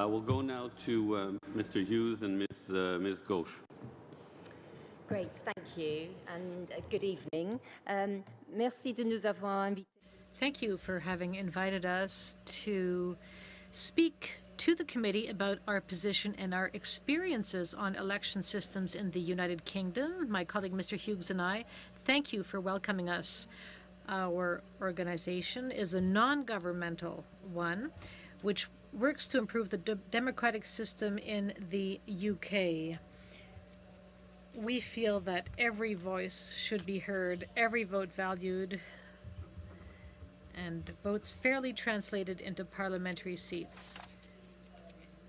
We'll go now to Mr. Hughes and Ms. Ghose. Great, thank you, and good evening. Merci de nous avoir invités. Thank you for having invited us to speak to the committee about our position and our experiences on election systems in the United Kingdom. My colleague Mr. Hughes and I thank you for welcoming us. Our organization is a non-governmental one which works to improve the democratic system in the UK. We feel that every voice should be heard, every vote valued, and votes fairly translated into parliamentary seats.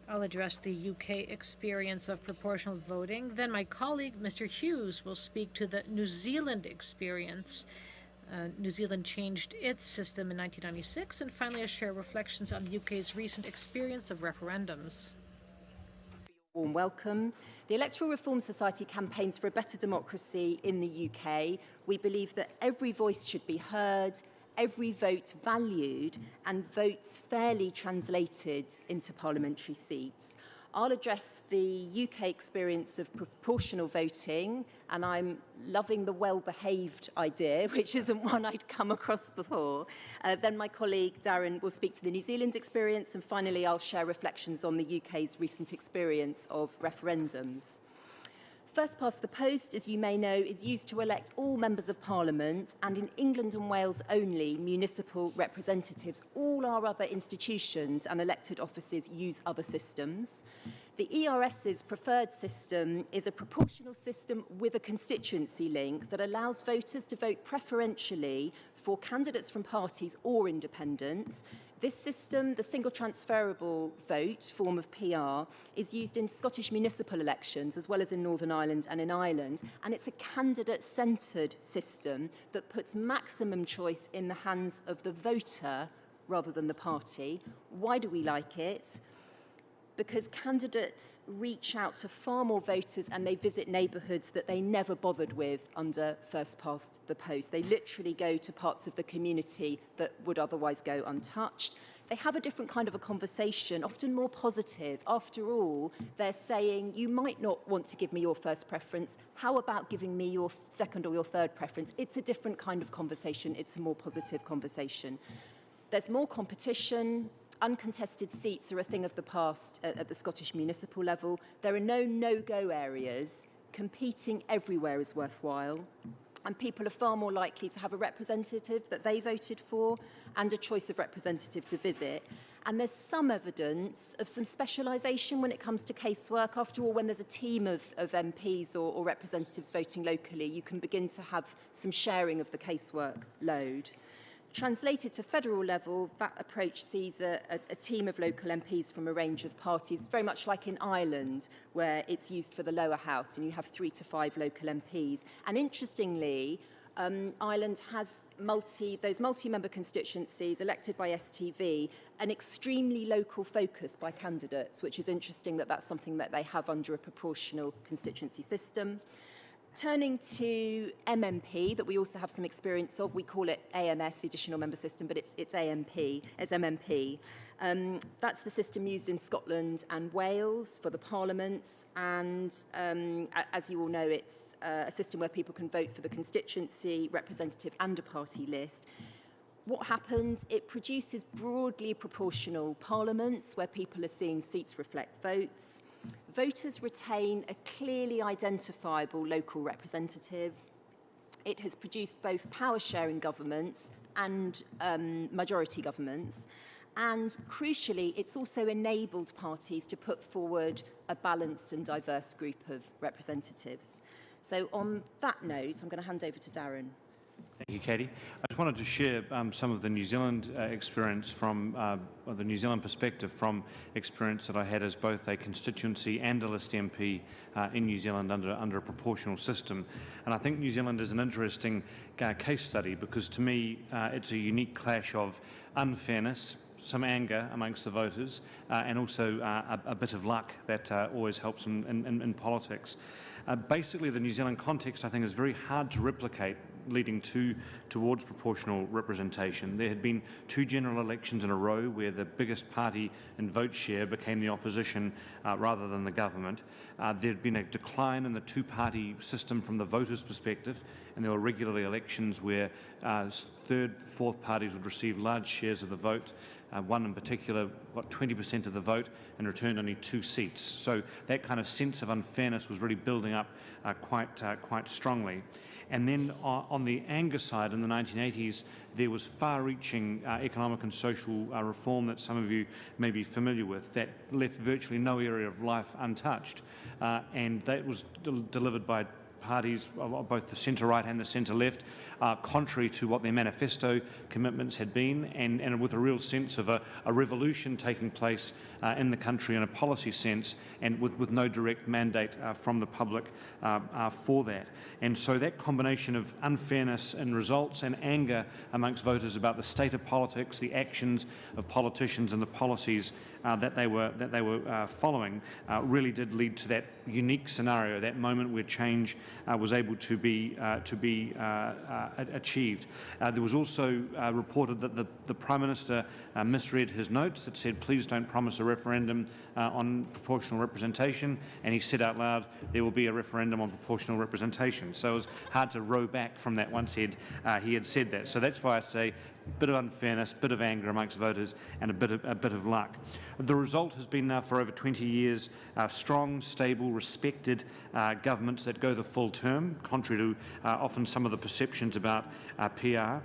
I'll address the UK experience of proportional voting. Then my colleague, Mr. Hughes, will speak to the New Zealand experience. New Zealand changed its system in 1996. And finally, I'll share reflections on the UK's recent experience of referendums. Warm welcome. The Electoral Reform Society campaigns for a better democracy in the UK. We believe that every voice should be heard, every vote valued, and votes fairly translated into parliamentary seats. I'll address the UK experience of proportional voting, and I'm loving the well-behaved idea, which isn't one I'd come across before. Then my colleague Darren will speak to the New Zealand experience, and finally I'll share reflections on the UK's recent experience of referendums. First past the post, as you may know, is used to elect all members of Parliament and in England and Wales only municipal representatives. All our other institutions and elected offices use other systems. The ERS's preferred system is a proportional system with a constituency link that allows voters to vote preferentially for candidates from parties or independents. This system, the single transferable vote form of PR, is used in Scottish municipal elections as well as in Northern Ireland and in Ireland, and it's a candidate-centred system that puts maximum choice in the hands of the voter rather than the party. Why do we like it? Because candidates reach out to far more voters and they visit neighbourhoods that they never bothered with under first past the post. They literally go to parts of the community that would otherwise go untouched. They have a different kind of a conversation, often more positive. After all, they're saying, you might not want to give me your first preference. How about giving me your second or your third preference? It's a different kind of conversation. It's a more positive conversation. There's more competition. Uncontested seats are a thing of the past at the Scottish municipal level. There are no no-go areas. Competing everywhere is worthwhile. And people are far more likely to have a representative that they voted for and a choice of representative to visit. And there's some evidence of some specialisation when it comes to casework. After all, when there's a team of MPs or representatives voting locally, you can begin to have some sharing of the casework load. Translated to federal level, that approach sees a team of local MPs from a range of parties, very much like in Ireland, where it's used for the lower house, and you have 3 to 5 local MPs. And interestingly, Ireland has those multi-member constituencies elected by STV, an extremely local focus by candidates, which is interesting that that's something that they have under a proportional constituency system. Turning to MMP, that we also have some experience of, we call it AMS, the additional member system, but it's AMP, it's MMP. That's the system used in Scotland and Wales for the parliaments, and as you all know, it's a system where people can vote for the constituency, representative and a party list. What happens? It produces broadly proportional parliaments where people are seeing seats reflect votes. Voters retain a clearly identifiable local representative. It has produced both power-sharing governments and majority governments. And crucially, it's also enabled parties to put forward a balanced and diverse group of representatives. So on that note, I'm going to hand over to Darren. Thank you, Katie. I just wanted to share some of the New Zealand experience from, or the New Zealand perspective from experience that I had as both a constituency and a list MP in New Zealand under a proportional system. And I think New Zealand is an interesting case study because to me it's a unique clash of unfairness, some anger amongst the voters, and also a bit of luck that always helps in politics. Basically, the New Zealand context, I think, is very hard to replicate leading towards proportional representation. There had been 2 general elections in a row where the biggest party in vote share became the opposition rather than the government. There had been a decline in the 2-party system from the voters' perspective, and there were regularly elections where 3rd, 4th parties would receive large shares of the vote. One in particular got 20% of the vote and returned only 2 seats. So that kind of sense of unfairness was really building up quite strongly. And then on the anger side, in the 1980s, there was far-reaching economic and social reform that some of you may be familiar with that left virtually no area of life untouched. And that was delivered by parties, both the centre-right and the centre-left, contrary to what their manifesto commitments had been, and with a real sense of a revolution taking place in the country in a policy sense, and with no direct mandate from the public for that. And so that combination of unfairness in results and anger amongst voters about the state of politics, the actions of politicians and the policies that they were following really did lead to that unique scenario, that moment where change was able to be achieved. There was also reported that the Prime Minister misread his notes that said, please don't promise a referendum on proportional representation, and he said out loud, there will be a referendum on proportional representation. So it was hard to row back from that once he had said that. So that's why I say a bit of unfairness, a bit of anger amongst voters, and a bit of luck. The result has been now for over 20 years strong, stable, respected governments that go the full term, contrary to often some of the perceptions about PR.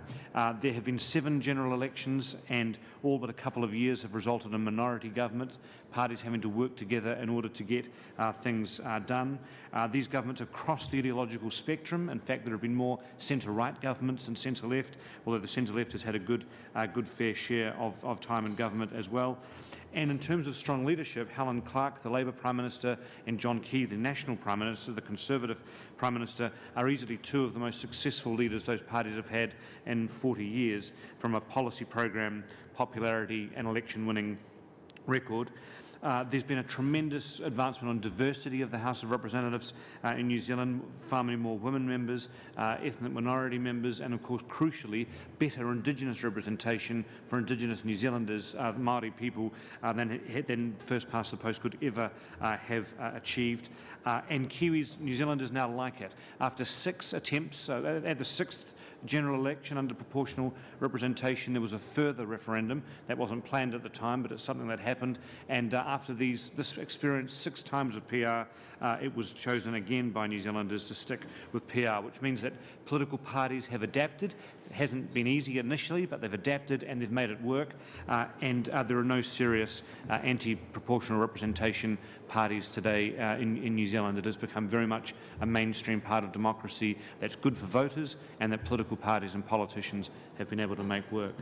There have been 7 general elections, and all but a couple of years have resulted in minority government, parties having to work together in order to get things done. These governments have crossed the ideological spectrum. In fact, there have been more centre-right governments than centre-left, although the centre-left has had a good fair share of time in government as well. And in terms of strong leadership, Helen Clark, the Labour Prime Minister, and John Key, the National Prime Minister, the Conservative Prime Minister, are easily 2 of the most successful leaders those parties have had in 40 years from a policy program, popularity and election-winning record. There's been a tremendous advancement on diversity of the House of Representatives in New Zealand, far many more women members, ethnic minority members, and of course, crucially, better Indigenous representation for Indigenous New Zealanders, Māori people, than first past the post could ever have achieved. And Kiwis, New Zealanders now like it. After 6 attempts, at the 6th general election under proportional representation, there was a further referendum that wasn't planned at the time, but it's something that happened. And after this experience 6 times of PR, it was chosen again by New Zealanders to stick with PR, which means that political parties have adapted. It hasn't been easy initially, but they've adapted and they've made it work. And there are no serious anti-proportional representation parties today in New Zealand. It has become very much a mainstream part of democracy that's good for voters and that political parties and politicians have been able to make work.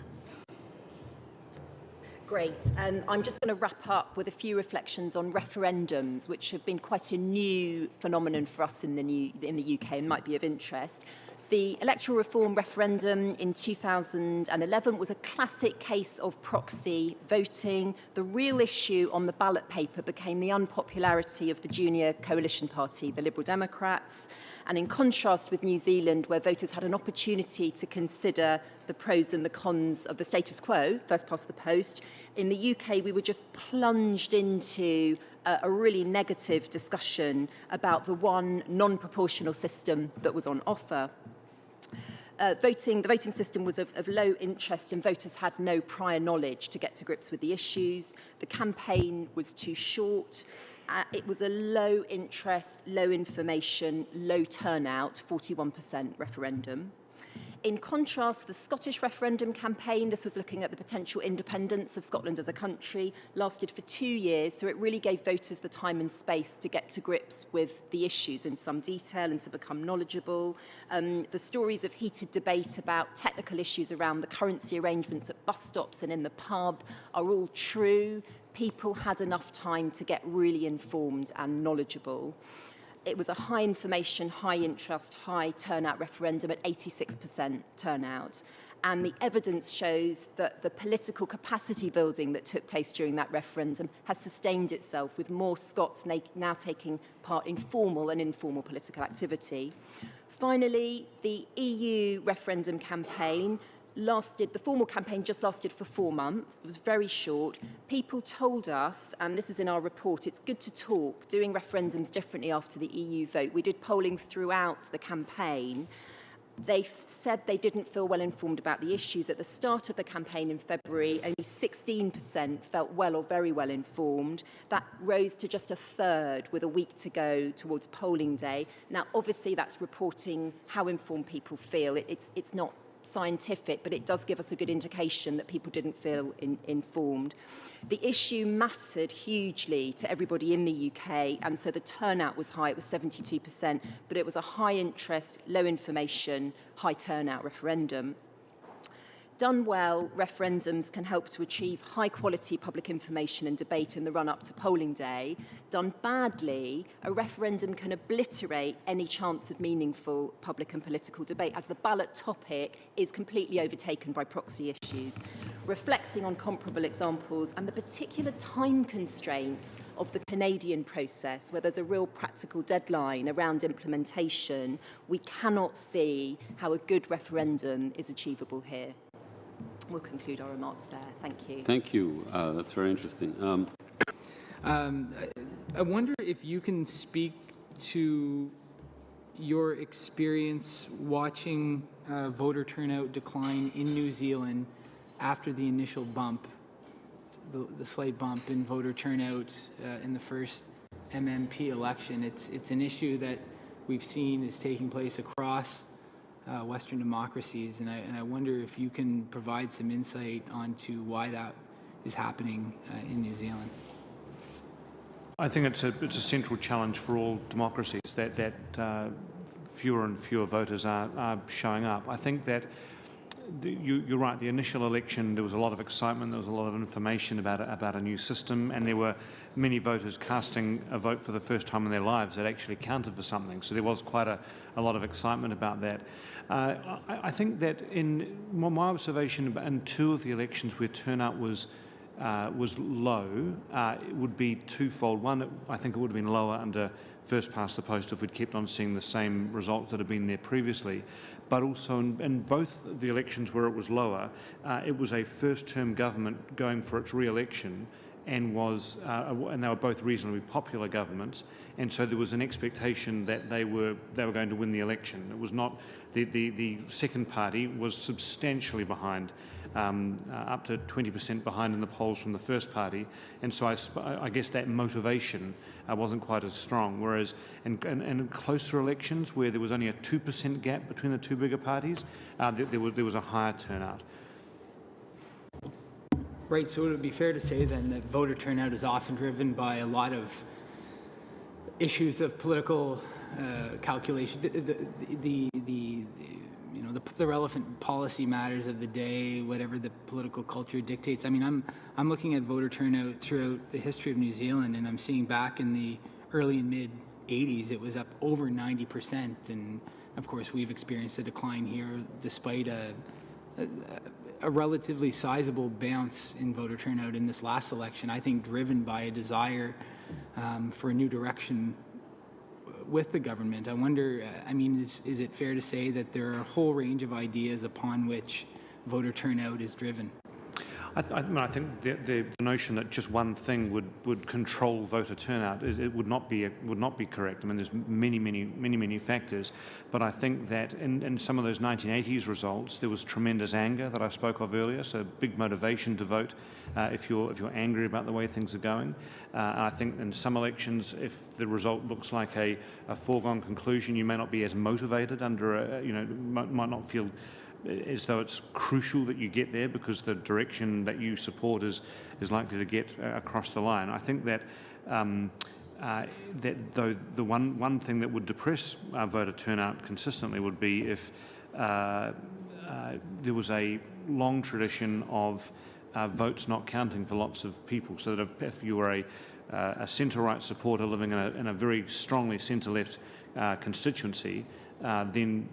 Great. I'm just going to wrap up with a few reflections on referendums, which have been quite a new phenomenon for us in the UK and might be of interest. The Electoral Reform referendum in 2011 was a classic case of proxy voting. The real issue on the ballot paper became the unpopularity of the junior coalition party, the Liberal Democrats. And in contrast with New Zealand, where voters had an opportunity to consider the pros and the cons of the status quo, first past the post, in the UK we were just plunged into a really negative discussion about the one non-proportional system that was on offer. The voting system was of low interest and voters had no prior knowledge to get to grips with the issues. The campaign was too short. It was a low interest, low information, low turnout, 41% referendum. In contrast, the Scottish referendum campaign, this was looking at the potential independence of Scotland as a country, lasted for 2 years, so it really gave voters the time and space to get to grips with the issues in some detail and to become knowledgeable. The stories of heated debate about technical issues around the currency arrangements at bus stops and in the pub are all true. People had enough time to get really informed and knowledgeable. It was a high information, high interest, high turnout referendum at 86% turnout. and the evidence shows that the political capacity building that took place during that referendum has sustained itself, with more Scots now taking part in formal and informal political activity. Finally, the EU referendum campaign the formal campaign just lasted for 4 months. It was very short. People told us, and this is in our report, it's good to talk, doing referendums differently after the EU vote. We did polling throughout the campaign. They said they didn't feel well informed about the issues. At the start of the campaign in February, only 16% felt well or very well informed. That rose to just a third with a week to go towards polling day. Now, obviously, that's reporting how informed people feel. It's not scientific, but it does give us a good indication that people didn't feel informed. The issue mattered hugely to everybody in the UK, and so the turnout was high. It was 72%, but it was a high interest, low information, high turnout referendum. Done well, referendums can help to achieve high-quality public information and debate in the run-up to polling day. Done badly, a referendum can obliterate any chance of meaningful public and political debate, as the ballot topic is completely overtaken by proxy issues. Reflecting on comparable examples and the particular time constraints of the Canadian process, where there's a real practical deadline around implementation, we cannot see how a good referendum is achievable here. We'll conclude our remarks there. Thank you. Thank you. That's very interesting. I wonder if you can speak to your experience watching voter turnout decline in New Zealand after the initial bump, the slight bump in voter turnout in the first MMP election. It's an issue that we've seen is taking place across Western democracies, and I wonder if you can provide some insight onto why that is happening in New Zealand. I think it's a central challenge for all democracies that fewer and fewer voters are showing up. I think that you're right. The initial election, there was a lot of excitement. There was a lot of information about a new system, and there were many voters casting a vote for the first time in their lives that actually counted for something. So there was quite a lot of excitement about that. I think that in my observation, in 2 of the elections where turnout was low, it would be twofold. One, I think it would have been lower under first past the post if we'd kept on seeing the same results that had been there previously. But also in both the elections where it was lower, it was a first-term government going for its re-election, and they were both reasonably popular governments, and so there was an expectation that they were going to win the election. It was not the second party was substantially behind, up to 20% behind in the polls from the first party, and so I guess that motivation wasn't quite as strong. Whereas in closer elections where there was only a 2% gap between the two bigger parties, there was a higher turnout. Right, so it would be fair to say then that voter turnout is often driven by a lot of issues of political calculation, the relevant policy matters of the day, whatever the political culture dictates. I mean, I'm looking at voter turnout throughout the history of New Zealand, and I'm seeing back in the early and mid 80s, it was up over 90%, and of course we've experienced a decline here despite a relatively sizable bounce in voter turnout in this last election, I think driven by a desire for a new direction with the government. I wonder, I mean, is it fair to say that there are a whole range of ideas upon which voter turnout is driven? I think the notion that just one thing would control voter turnout it would not be correct. I mean, there's many factors, but I think that in some of those 1980s results there was tremendous anger that I spoke of earlier. So big motivation to vote if you're angry about the way things are going. I think in some elections, if the result looks like a foregone conclusion, you may not be as motivated under might not feel as though it's crucial that you get there because the direction that you support is likely to get across the line. I think that though the one thing that would depress voter turnout consistently would be if there was a long tradition of votes not counting for lots of people. So that if you were a centre-right supporter living in a very strongly centre-left constituency, then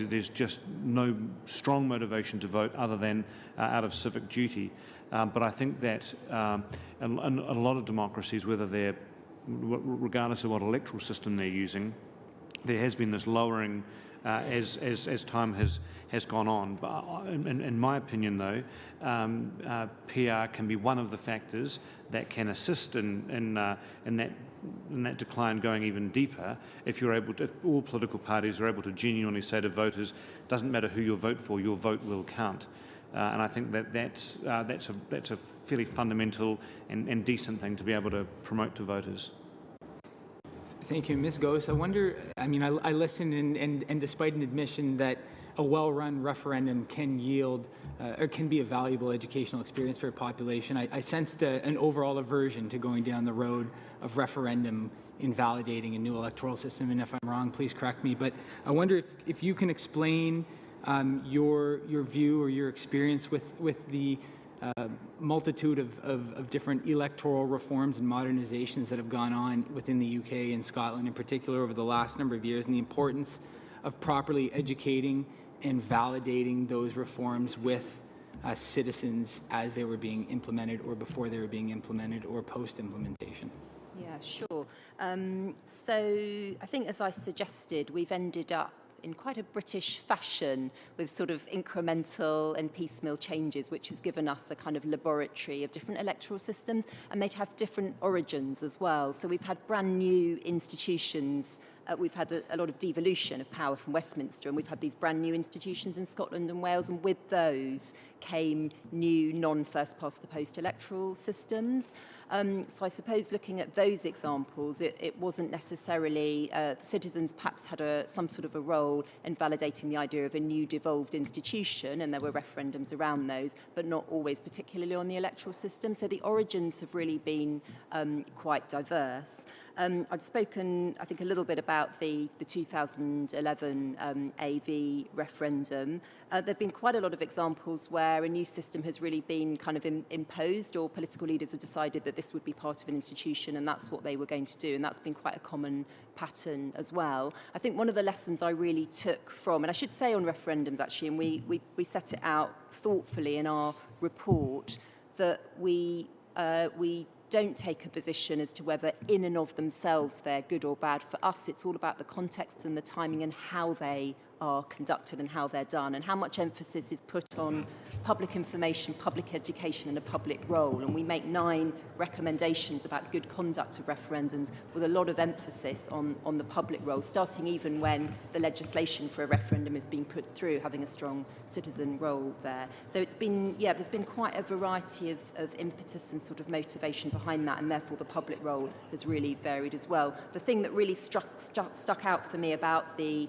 there's just no strong motivation to vote other than out of civic duty. But I think that a lot of democracies, whether they're, regardless of what electoral system they're using, there has been this lowering as time has gone on. But in my opinion, though, PR can be one of the factors that can assist in that decline going even deeper. If all political parties are able to genuinely say to voters, doesn't matter who you vote for, your vote will count. And I think that's a fairly fundamental and decent thing to be able to promote to voters. Thank you. Ms. Ghose, I wonder, I mean, I listened and despite an admission that a well-run referendum can yield or can be a valuable educational experience for a population, I sensed an overall aversion to going down the road of referendum invalidating a new electoral system. And if I'm wrong, please correct me. But I wonder if you can explain your view or your experience with the multitude of different electoral reforms and modernizations that have gone on within the UK and Scotland in particular over the last number of years, and the importance of properly educating and validating those reforms with citizens as they were being implemented or before they were being implemented or post-implementation. Yeah, sure. So I think, as I suggested, we've ended up in quite a British fashion with sort of incremental and piecemeal changes, which has given us a kind of laboratory of different electoral systems, and they'd have different origins as well. So we've had brand new institutions. We've had a lot of devolution of power from Westminster, and we've had these brand new institutions in Scotland and Wales, and with those came new non-first-past-the-post electoral systems. So I suppose looking at those examples, it wasn't necessarily, citizens perhaps had some sort of a role in validating the idea of a new devolved institution, and there were referendums around those, but not always particularly on the electoral system. So the origins have really been quite diverse. I've spoken, I think, a little bit about the 2011 AV referendum. There have been quite a lot of examples where a new system has really been kind of imposed, or political leaders have decided that this would be part of an institution and that's what they were going to do, and that's been quite a common pattern as well. I think one of the lessons I really took from, and I should say on referendums actually, and we set it out thoughtfully in our report, that we don't take a position as to whether in and of themselves they're good or bad. For us, it's all about the context and the timing and how they are conducted and how they're done, and how much emphasis is put on public information, public education and a public role. And we make 9 recommendations about good conduct of referendums with a lot of emphasis on the public role, starting even when the legislation for a referendum is being put through, having a strong citizen role there. So it's been, yeah, there's been quite a variety of impetus and sort of motivation behind that, and therefore the public role has really varied as well. The thing that really stuck out for me about the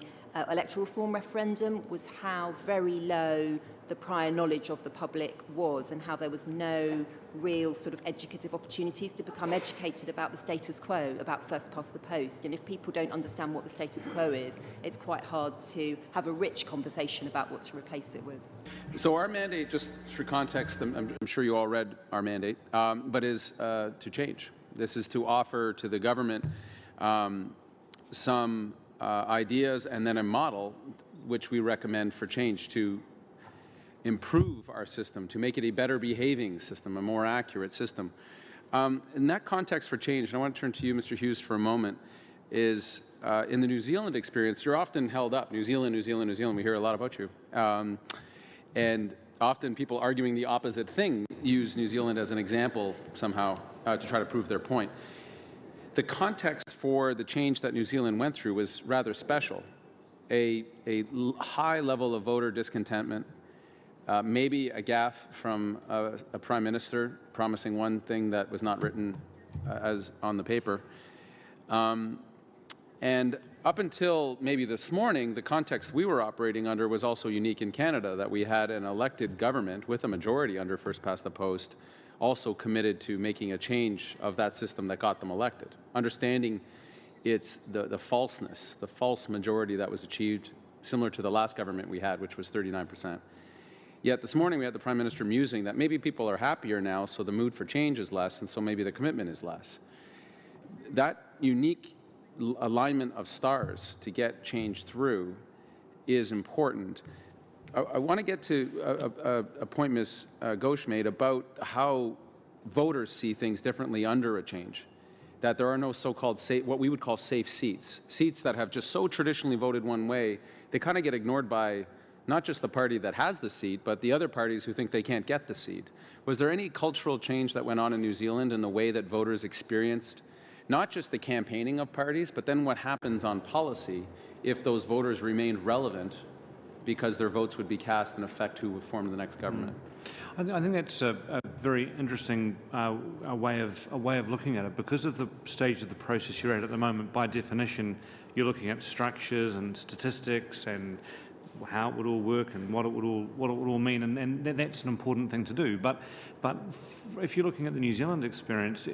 electoral reform referendum was how very low the prior knowledge of the public was, and how there was no real sort of educative opportunities to become educated about the status quo, about first past the post. And if people don't understand what the status quo is, it's quite hard to have a rich conversation about what to replace it with. So our mandate, just for context, I'm sure you all read our mandate, but is to change. This is to offer to the government some ideas and then a model which we recommend for change to improve our system, to make it a better behaving system, a more accurate system. In that context for change, and I want to turn to you, Mr. Hughes, for a moment, is in the New Zealand experience, you're often held up, New Zealand, New Zealand, New Zealand, we hear a lot about you. And often people arguing the opposite thing use New Zealand as an example somehow to try to prove their point. The context for the change that New Zealand went through was rather special. A high level of voter discontentment, maybe a gaffe from a prime minister promising one thing that was not written as on the paper. And up until maybe this morning, the context we were operating under was also unique in Canada, that we had an elected government with a majority under first past the post, also committed to making a change of that system that got them elected, understanding it's the falseness, the false majority that was achieved, similar to the last government we had, which was 39%. Yet this morning we had the Prime Minister musing that maybe people are happier now, so the mood for change is less, and so maybe the commitment is less. That unique alignment of stars to get change through is important. I want to get to a point Ms. Ghose made about how voters see things differently under a change, that there are no so-called what we would call safe seats, seats that have just so traditionally voted one way, they kind of get ignored by not just the party that has the seat, but the other parties who think they can't get the seat. Was there any cultural change that went on in New Zealand in the way that voters experienced not just the campaigning of parties, but then what happens on policy if those voters remained relevant because their votes would be cast and affect who would form the next government? I think that's a very interesting way of looking at it. Because of the stage of the process you're at the moment, by definition, you're looking at structures and statistics and how it would all work and what it would all mean, and that's an important thing to do. But if you're looking at the New Zealand experience,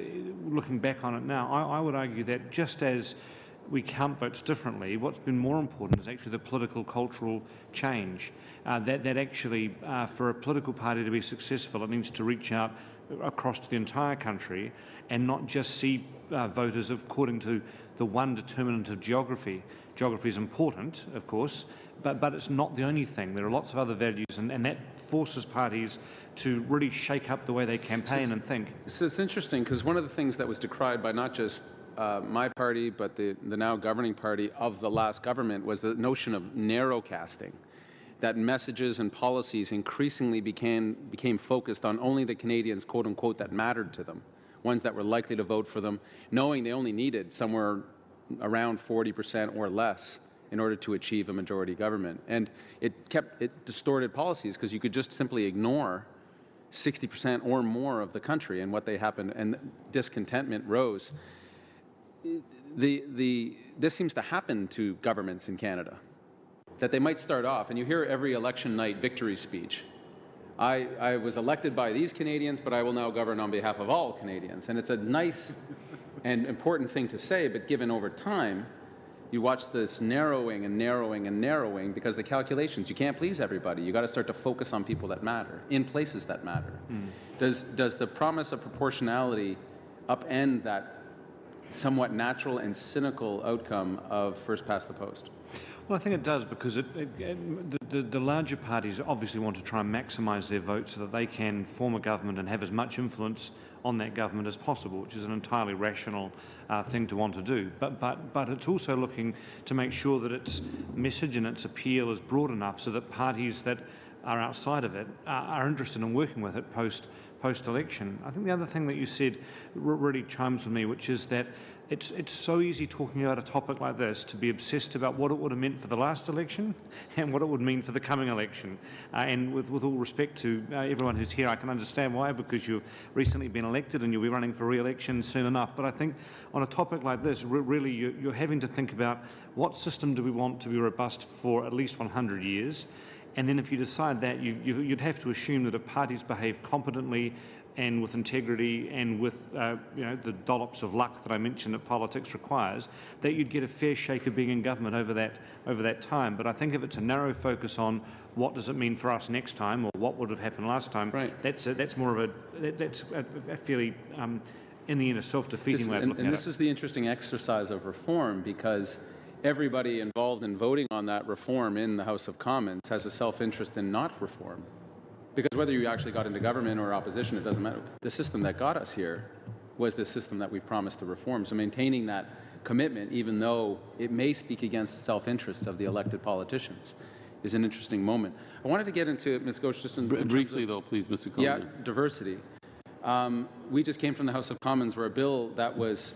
looking back on it now, I would argue that just as we count votes differently, what's been more important is actually the political cultural change. That actually, for a political party to be successful, it needs to reach out across the entire country and not just see voters according to the one determinant of geography. Geography is important, of course, but it's not the only thing. There are lots of other values, and that forces parties to really shake up the way they campaign and think. So it's interesting, because one of the things that was decried by not just my party, but the now governing party of the last government was the notion of narrow casting, that messages and policies increasingly became focused on only the Canadians, quote unquote, that mattered to them, ones that were likely to vote for them, knowing they only needed somewhere around 40% or less in order to achieve a majority government. And it distorted policies, because you could just simply ignore 60% or more of the country and what they happened, and discontentment rose. This seems to happen to governments in Canada, that they might start off, and you hear every election night victory speech. I was elected by these Canadians, but I will now govern on behalf of all Canadians. And it's a nice and important thing to say, but given over time, you watch this narrowing and narrowing and narrowing, because the calculations, you can't please everybody. You got to start to focus on people that matter, in places that matter. Does the promise of proportionality upend that somewhat natural and cynical outcome of first past the post? Well, I think it does, because the larger parties obviously want to try and maximise their vote so that they can form a government and have as much influence on that government as possible, which is an entirely rational thing to want to do. But it's also looking to make sure that its message and its appeal is broad enough so that parties that are outside of it are interested in working with it post-election. I think the other thing that you said really chimes with me, which is that it's so easy talking about a topic like this to be obsessed about what it would have meant for the last election and what it would mean for the coming election. And with all respect to everyone who's here, I can understand why, because you've recently been elected and you'll be running for re-election soon enough. But I think on a topic like this, really you're having to think about what system do we want to be robust for at least 100 years. And then if you decide that, you'd have to assume that if parties behave competently and with integrity and with the dollops of luck that I mentioned that politics requires, that you'd get a fair shake of being in government over that time. But I think if it's a narrow focus on what does it mean for us next time, or what would have happened last time, right, that's more of a fairly in the end a self-defeating way of looking at it. And this is the interesting exercise of reform, because everybody involved in voting on that reform in the House of Commons has a self-interest in not reform. Because whether you actually got into government or opposition, it doesn't matter. The system that got us here was the system that we promised to reform. So maintaining that commitment, even though it may speak against the self-interest of the elected politicians, is an interesting moment. I wanted to get into, Ms. Ghose, just in briefly though, please, Mr. Coleman. Yeah, diversity. We just came from the House of Commons, where a bill that was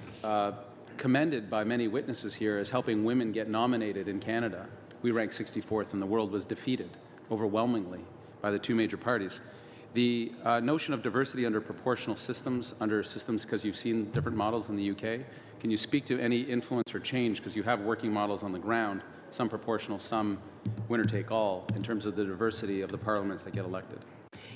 commended by many witnesses here as helping women get nominated in Canada. We ranked 64th in the world, was defeated overwhelmingly by the two major parties. The notion of diversity under proportional systems, because you've seen different models in the UK, can you speak to any influence or change, because you have working models on the ground, some proportional, some winner-take-all, in terms of the diversity of the parliaments that get elected?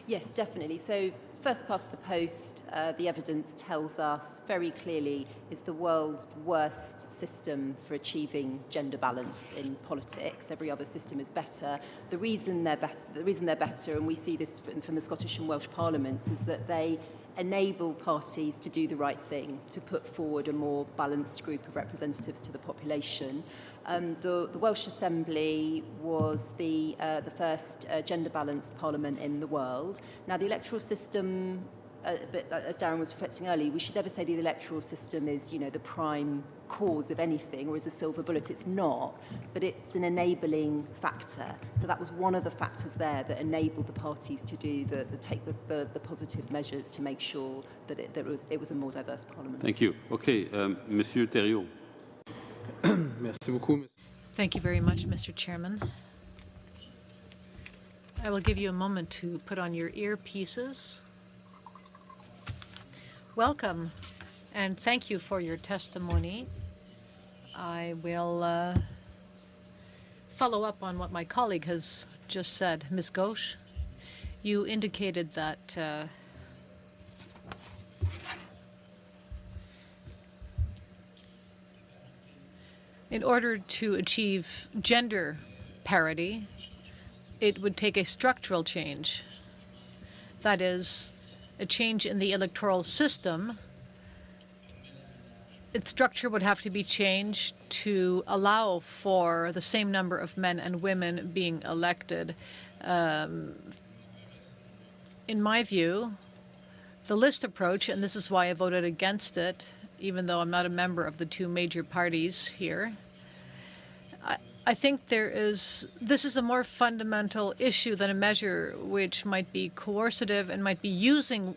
Yes, definitely. So first past the post, the evidence tells us very clearly is the world's worst system for achieving gender balance in politics. Every other system is better. The reason they're better, and we see this from the Scottish and Welsh parliaments, is that they enable parties to do the right thing, to put forward a more balanced group of representatives to the population. The Welsh Assembly was the first gender-balanced parliament in the world. Now, the electoral system, but as Darren was reflecting earlier, we should never say the electoral system is, you know, the prime cause of anything or is a silver bullet. It's not, but it's an enabling factor. So that was one of the factors there that enabled the parties to do take the positive measures to make sure that it was a more diverse parliament. Thank you. Okay, Monsieur Thériault. Merci beaucoup. Thank you very much, Mr. Chairman. I will give you a moment to put on your earpieces. Welcome, and thank you for your testimony. I will follow up on what my colleague has just said. Ms. Ghose, you indicated that in order to achieve gender parity, it would take a structural change. That is, a change in the electoral system. Its structure would have to be changed to allow for the same number of men and women being elected. In my view, the list approach, and this is why I voted against it, even though I'm not a member of the two major parties here, I think this is a more fundamental issue than a measure which might be coercive and might be using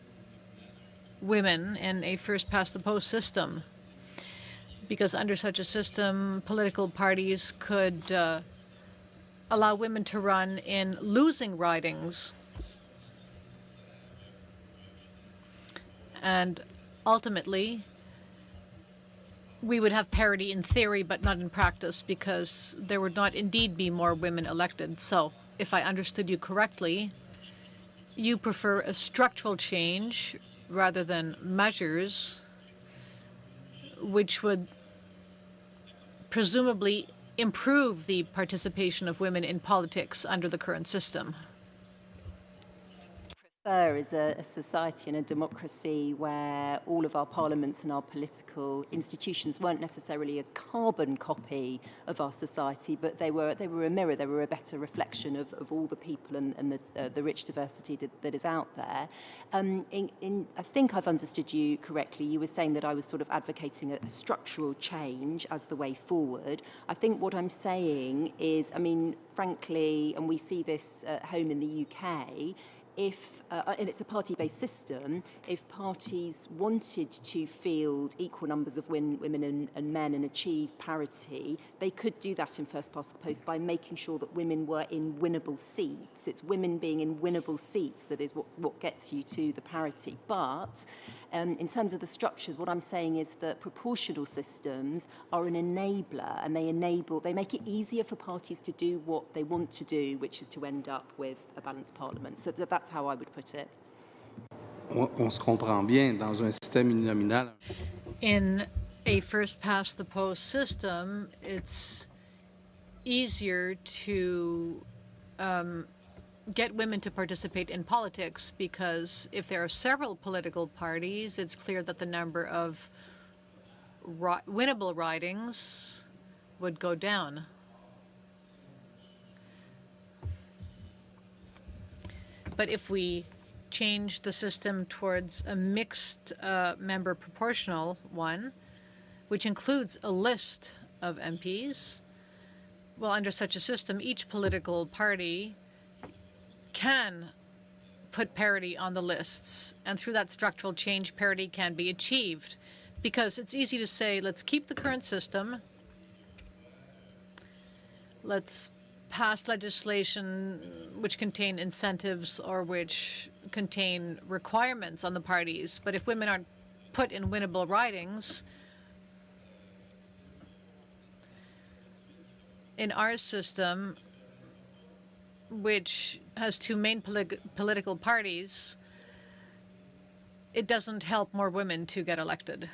women in a first-past-the-post system. Because under such a system, political parties could allow women to run in losing ridings. And ultimately, we would have parity in theory, but not in practice, because there would not indeed be more women elected. So, if I understood you correctly, you prefer a structural change rather than measures which would presumably improve the participation of women in politics under the current system. Is a society and a democracy where all of our parliaments and our political institutions weren't necessarily a carbon copy of our society, but they were a mirror. They were a better reflection of all the people and the rich diversity that is out there. I think I've understood you correctly. You were saying that I was sort of advocating a structural change as the way forward. I think what I'm saying is, I mean, frankly, and we see this at home in the UK, and it's a party-based system, if parties wanted to field equal numbers of women and men and achieve parity, they could do that in first past the post by making sure that women were in winnable seats. It's women being in winnable seats that is what gets you to the parity. But in terms of the structures, what I'm saying is that proportional systems are an enabler, and they make it easier for parties to do what they want to do, which is to end up with a balanced parliament. So that's how I would put it. On se comprend bien dans un système uninominal. In a first-past-the-post system, it's easier to get women to participate in politics, because if there are several political parties, it's clear that the number of winnable ridings would go down. But if we change the system towards a mixed member proportional one, which includes a list of MPs, well, under such a system, each political party can put parity on the lists, and through that structural change, parity can be achieved. Because it's easy to say, let's keep the current system, let's pass legislation which contain incentives or which contain requirements on the parties. But if women aren't put in winnable ridings, in our system, which has two main political parties, it doesn't help more women to get elected.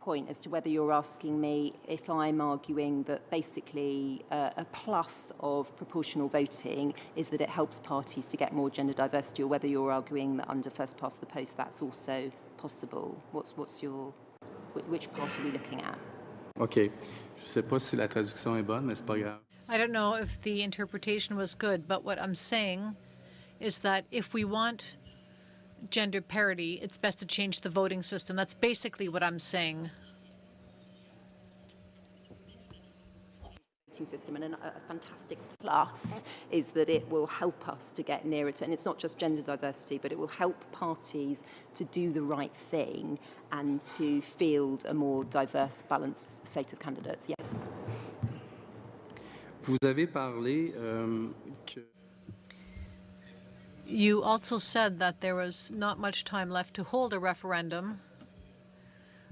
point as to whether you're asking me if I'm arguing that basically a plus of proportional voting is that it helps parties to get more gender diversity, or whether you're arguing that under first past the post that's also possible. Which part are we looking at? OK. Je ne sais pas si la traduction est bonne, mais c'est pas grave. I don't know if the interpretation was good, but what I'm saying is that if we want gender parity, it's best to change the voting system. That's basically what I'm saying. System, and a fantastic plus is that it will help us to get nearer to, and it's not just gender diversity, but it will help parties to do the right thing and to field a more diverse, balanced slate of candidates. Yes. Vous avez parlé que... You also said that there was not much time left to hold a referendum.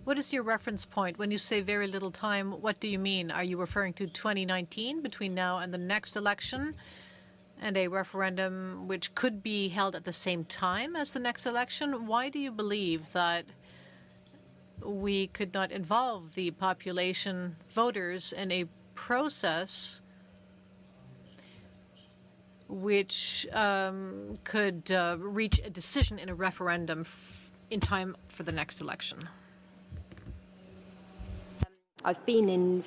What is your reference point? When you say very little time, what do you mean? Are you referring to 2019, between now and the next election, and a referendum which could be held at the same time as the next election? Why do you believe that we could not involve the population, voters, in a process which could reach a decision in a referendum in time for the next election? I've been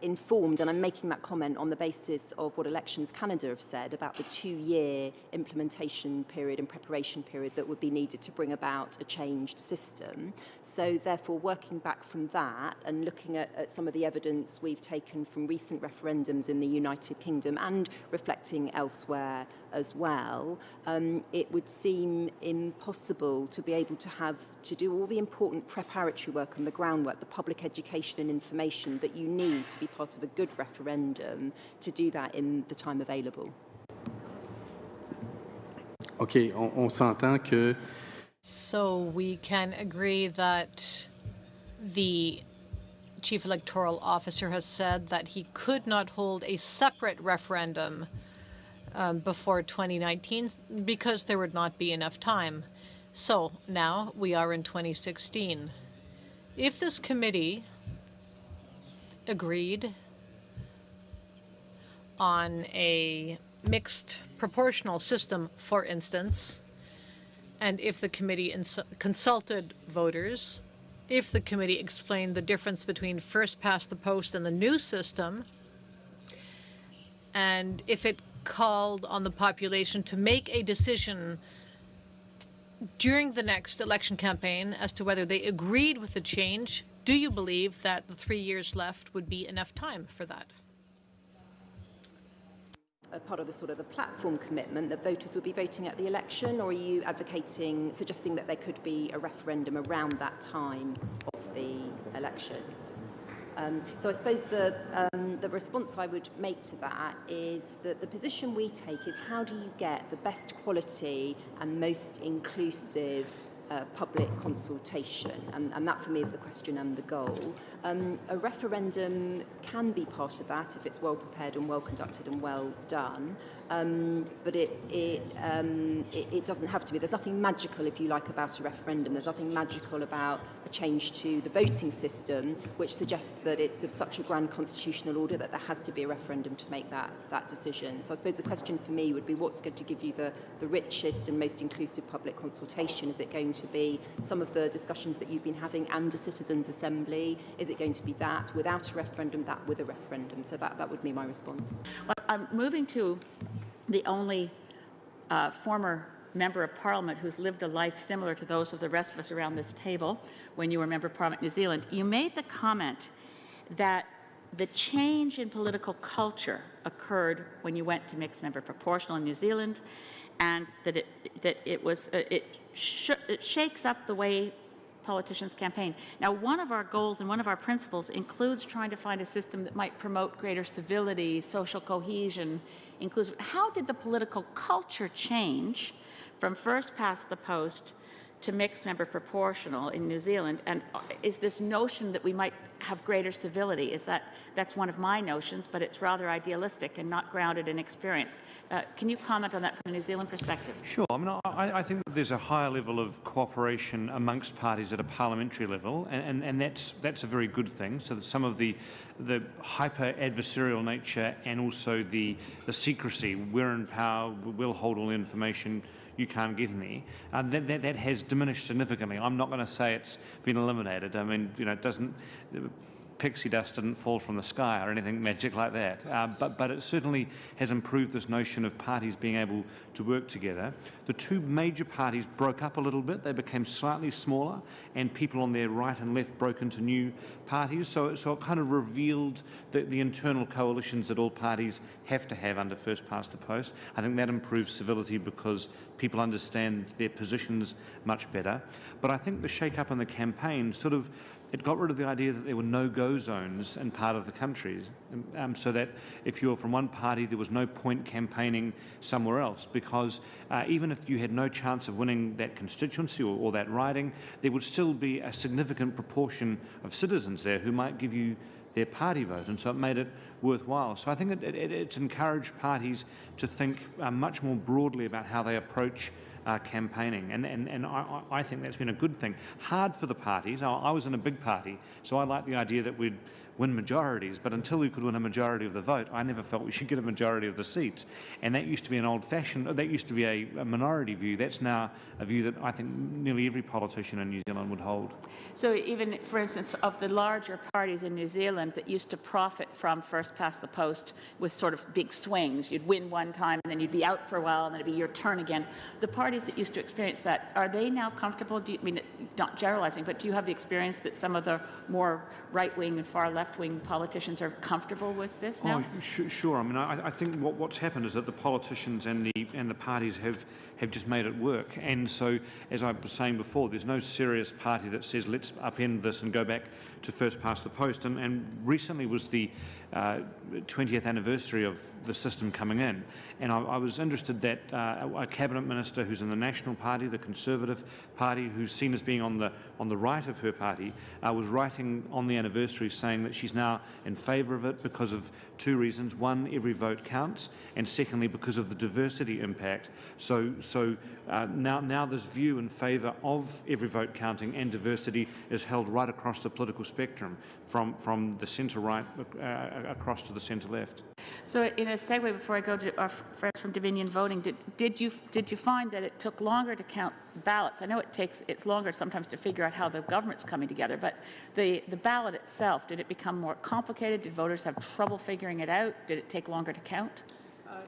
informed, and I'm making that comment on the basis of what Elections Canada have said about the 2-year implementation period and preparation period that would be needed to bring about a changed system. So therefore, working back from that and looking at some of the evidence we've taken from recent referendums in the United Kingdom and reflecting elsewhere as well, it would seem impossible to be able to do all the important preparatory work and the groundwork, the public education and information that you need to be part of a good referendum, to do that in the time available. OK, on s'entend que... So we can agree that the Chief Electoral Officer has said that he could not hold a separate referendum before 2019 because there would not be enough time. So now we are in 2016. If this committee agreed on a mixed proportional system, for instance, and if the committee consulted voters, if the committee explained the difference between first past the post and the new system, and if it called on the population to make a decision during the next election campaign as to whether they agreed with the change, do you believe that the 3 years left would be enough time for that? A part of the sort of the platform commitment that voters would be voting at the election, or are you suggesting that there could be a referendum around that time of the election? So I suppose the response I would make to that is that the position we take is, how do you get the best quality and most inclusive public consultation, and that for me is the question and the goal. A referendum can be part of that if it's well prepared and well conducted and well done, but it doesn't have to be. There's nothing magical, if you like, about a referendum. There's nothing magical about a change to the voting system which suggests that it's of such a grand constitutional order that there has to be a referendum to make that decision. So I suppose the question for me would be, what's going to give you the richest and most inclusive public consultation? Is it going to be some of the discussions that you've been having and a citizens' assembly? Is it going to be that without a referendum, that with a referendum? So that would be my response. Well, I'm moving to the only former member of Parliament who's lived a life similar to those of the rest of us around this table when you were member of Parliament New Zealand. You made the comment that the change in political culture occurred when you went to mixed member proportional in New Zealand, and that it shakes up the way politicians campaign. Now, one of our goals and one of our principles includes trying to find a system that might promote greater civility, social cohesion, inclusive. How did the political culture change from first past the post to mixed member proportional in New Zealand, and is this notion that we might have greater civility? That's one of my notions, but it's rather idealistic and not grounded in experience. Can you comment on that from a New Zealand perspective? Sure. I mean, I think that there's a higher level of cooperation amongst parties at a parliamentary level, and that's a very good thing. So that some of the hyper-adversarial nature and also the secrecy, we're in power, we'll hold all the information, you can't get any, that has diminished significantly. I'm not going to say it's been eliminated. I mean, it doesn't, pixie dust didn't fall from the sky or anything magic like that, but it certainly has improved this notion of parties being able to work together. The two major parties broke up a little bit. They became slightly smaller, and people on their right and left broke into new parties, so it kind of revealed the internal coalitions that all parties have to have under first past the post. I think that improves civility because people understand their positions much better. But I think the shake-up in the campaign it got rid of the idea that there were no-go zones in part of the country, so that if you were from one party, there was no point campaigning somewhere else, because even if you had no chance of winning that constituency or that riding, there would still be a significant proportion of citizens there who might give you their party vote, and so it made it worthwhile. So I think it's encouraged parties to think much more broadly about how they approach campaigning, and I think that's been a good thing. Hard for the parties. I was in a big party, so I like the idea that we'd win majorities, but until we could win a majority of the vote, I never felt we should get a majority of the seats. And that used to be an old-fashioned, that used to be a minority view. That's now a view that I think nearly every politician in New Zealand would hold. So even, for instance, of the larger parties in New Zealand that used to profit from first past the post with sort of big swings, you'd win one time and then you'd be out for a while and then it'd be your turn again. The parties that used to experience that, are they now comfortable? Not generalizing, but do you have the experience that some of the more right-wing and far left-wing politicians are comfortable with this now? Oh, sure. I mean, I think what's happened is that the politicians and the parties have just made it work. And so, as I was saying before, there's no serious party that says let's upend this and go back to first past the post. And recently was the 20th anniversary of the system coming in, and I was interested that a cabinet minister who's in the National Party, the Conservative Party, who's seen as being on the right of her party, was writing on the anniversary saying that she's now in favour of it because of two reasons: one, every vote counts, and secondly, because of the diversity impact. So now this view in favour of every vote counting and diversity is held right across the political spectrum, from the centre right across to the centre left. So in a segue, before I go to our friends from Dominion Voting, did you find that it took longer to count ballots? I know it's longer sometimes to figure out how the government's coming together, but the ballot itself, did it become more complicated? Did voters have trouble figuring it out? Did it take longer to count?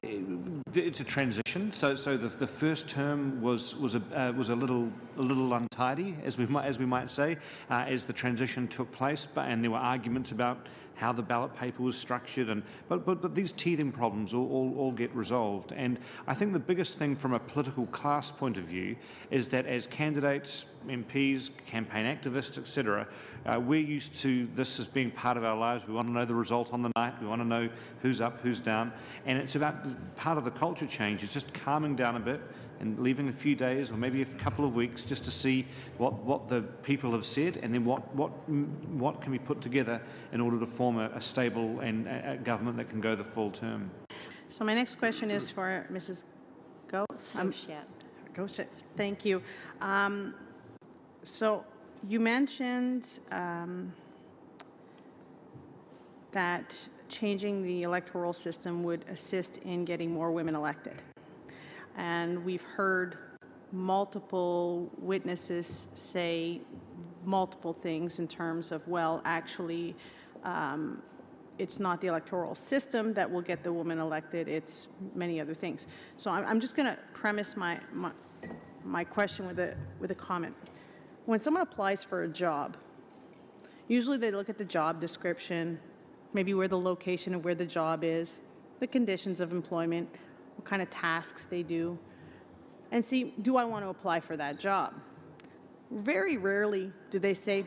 It's a transition. So the first term was a little untidy, as we might say, as the transition took place, and there were arguments about how the ballot paper was structured, but these teething problems all get resolved. And I think the biggest thing from a political class point of view is that as candidates, MPs, campaign activists, etc., we're used to this as being part of our lives. We want to know the result on the night. We want to know who's up, who's down. And it's about part of the culture change. It's just calming down a bit and leaving a few days or maybe a couple of weeks just to see what the people have said, and then what can be put together in order to form a stable and a government that can go the full term. So my next question is for Mrs. Ghose. Ghose, thank you. So you mentioned that changing the electoral system would assist in getting more women elected. And we've heard multiple witnesses say multiple things in terms of, well, actually, it's not the electoral system that will get the woman elected, it's many other things. So I'm just going to premise my question with a comment. When someone applies for a job, usually they look at the job description, maybe where the location of where the job is, the conditions of employment, what kind of tasks they do, and see, do I want to apply for that job? Very rarely do they say,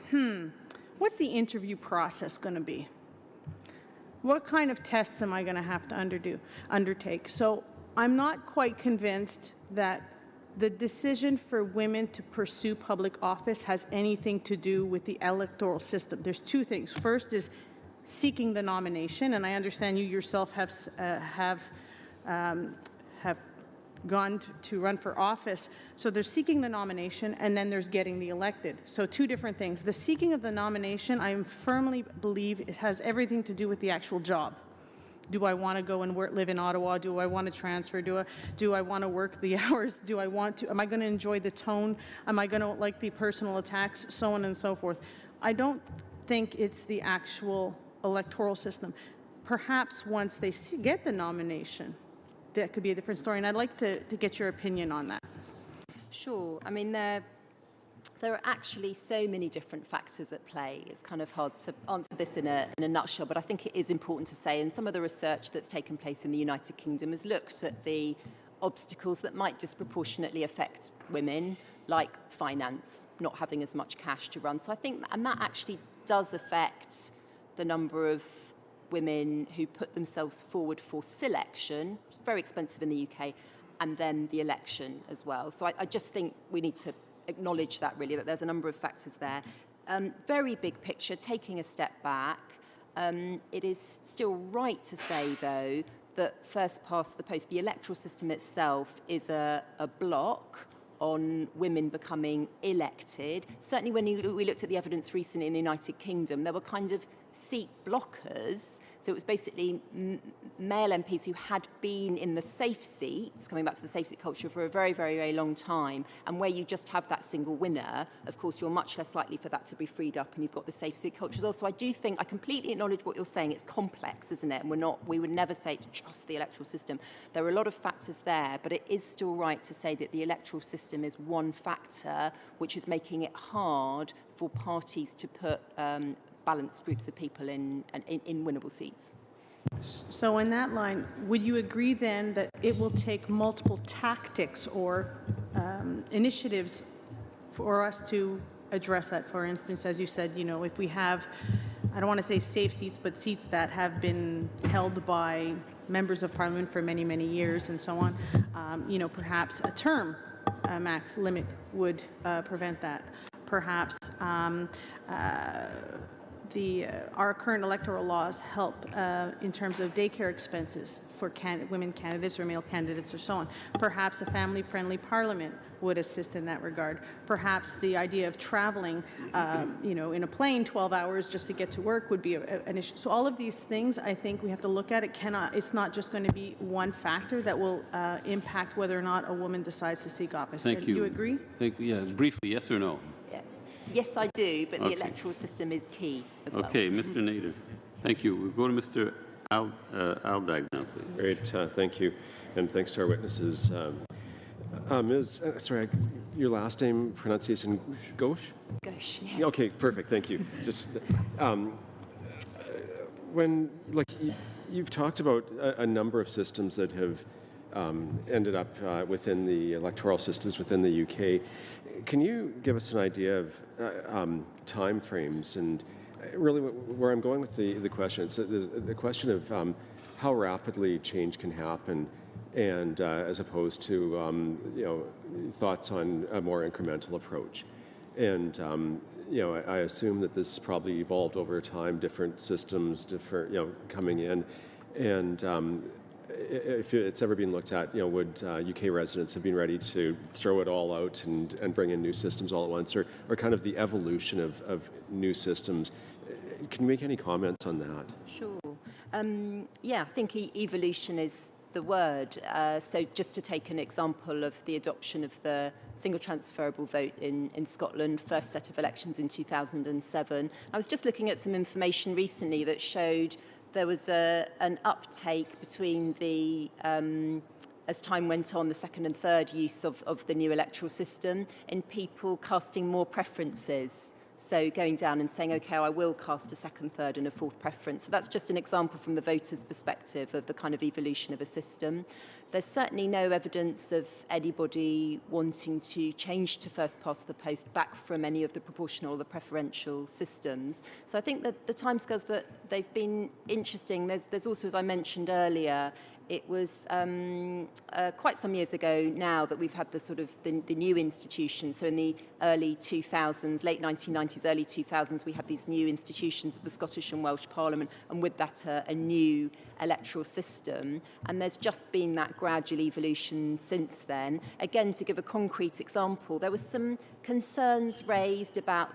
what's the interview process going to be? What kind of tests am I going to have to undertake? So I'm not quite convinced that the decision for women to pursue public office has anything to do with the electoral system. There's two things. First is seeking the nomination, and I understand you yourself have gone to run for office. So there's seeking the nomination, and then there's getting the elected. So two different things. The seeking of the nomination, I firmly believe it has everything to do with the actual job. Do I want to go and live in Ottawa? Do I want to transfer? Do I want to work the hours? Do I want to? Am I going to enjoy the tone? Am I going to like the personal attacks? So on and so forth. I don't think it's the actual electoral system. Perhaps once they get the nomination, that could be a different story. And I'd like to get your opinion on that. Sure. I mean, there are actually so many different factors at play. It's kind of hard to answer this in a nutshell, but I think it is important to say, and some of the research that's taken place in the United Kingdom has looked at the obstacles that might disproportionately affect women, like finance, not having as much cash to run. So I think, and that actually does affect the number of women who put themselves forward for selection. It's very expensive in the UK, and then the election as well. So I just think we need to acknowledge that, really, that there's a number of factors there. Very big picture, taking a step back, it is still right to say, though, that first past the post, the electoral system itself is a block on women becoming elected. Certainly when we looked at the evidence recently in the United Kingdom, there were kind of seat blockers. So it was basically male MPs who had been in the safe seats, coming back to the safe seat culture, for a very, very, very long time. And where you just have that single winner, of course, you're much less likely for that to be freed up, and you've got the safe seat culture as well. So I do think, I completely acknowledge what you're saying. It's complex, isn't it? And we would never say it's just the electoral system. There are a lot of factors there, but it is still right to say that the electoral system is one factor which is making it hard for parties to put balanced groups of people in winnable seats. So in that line, would you agree then that it will take multiple tactics or initiatives for us to address that? For instance, as you said, if we have, I don't want to say safe seats, but seats that have been held by members of parliament for many, many years and so on, perhaps a term max limit would prevent that. Perhaps our current electoral laws help in terms of daycare expenses for women candidates or male candidates or so on. Perhaps a family-friendly parliament would assist in that regard. Perhaps the idea of traveling, in a plane 12 hours just to get to work would be an issue. So all of these things, I think we have to look at. It's not just going to be one factor that will impact whether or not a woman decides to seek office. Thank you. Do you agree? Briefly, yes or no? Yes, I do, but the electoral system is key as well. Okay, Mr. Nader. Thank you. We'll go to Mr. Aldag now, please. Great, thank you, and thanks to our witnesses. Ms. Sorry, your last name pronunciation, Ghose? Ghose, yes. Okay, perfect, thank you. Just you've talked about a number of systems that have ended up within the electoral systems within the UK. Can you give us an idea of time frames and really where I'm going with the question? It's the question of how rapidly change can happen, and as opposed to thoughts on a more incremental approach. And I assume that this probably evolved over time, different systems, coming in, and if it's ever been looked at, would UK residents have been ready to throw it all out and bring in new systems all at once, or kind of the evolution of new systems? Can you make any comments on that? Sure. I think evolution is the word. So just to take an example of the adoption of the single transferable vote in Scotland, first set of elections in 2007. I was just looking at some information recently that showed there was an uptake between the, as time went on, the second and third use of the new electoral system in people casting more preferences. So going down and saying, okay, I will cast a second, third and a fourth preference. So that's just an example from the voter's perspective of the kind of evolution of a system. There's certainly no evidence of anybody wanting to change to first past the post back from any of the proportional or the preferential systems. So I think that the timescales that they've been interesting. There's also, as I mentioned earlier, it was quite some years ago now that we've had the sort of the new institutions. So in the early 2000s, late 1990s, early 2000s, we had these new institutions of the Scottish and Welsh Parliament, and with that a new electoral system. And there's just been that gradual evolution since then. Again, to give a concrete example, there were some concerns raised about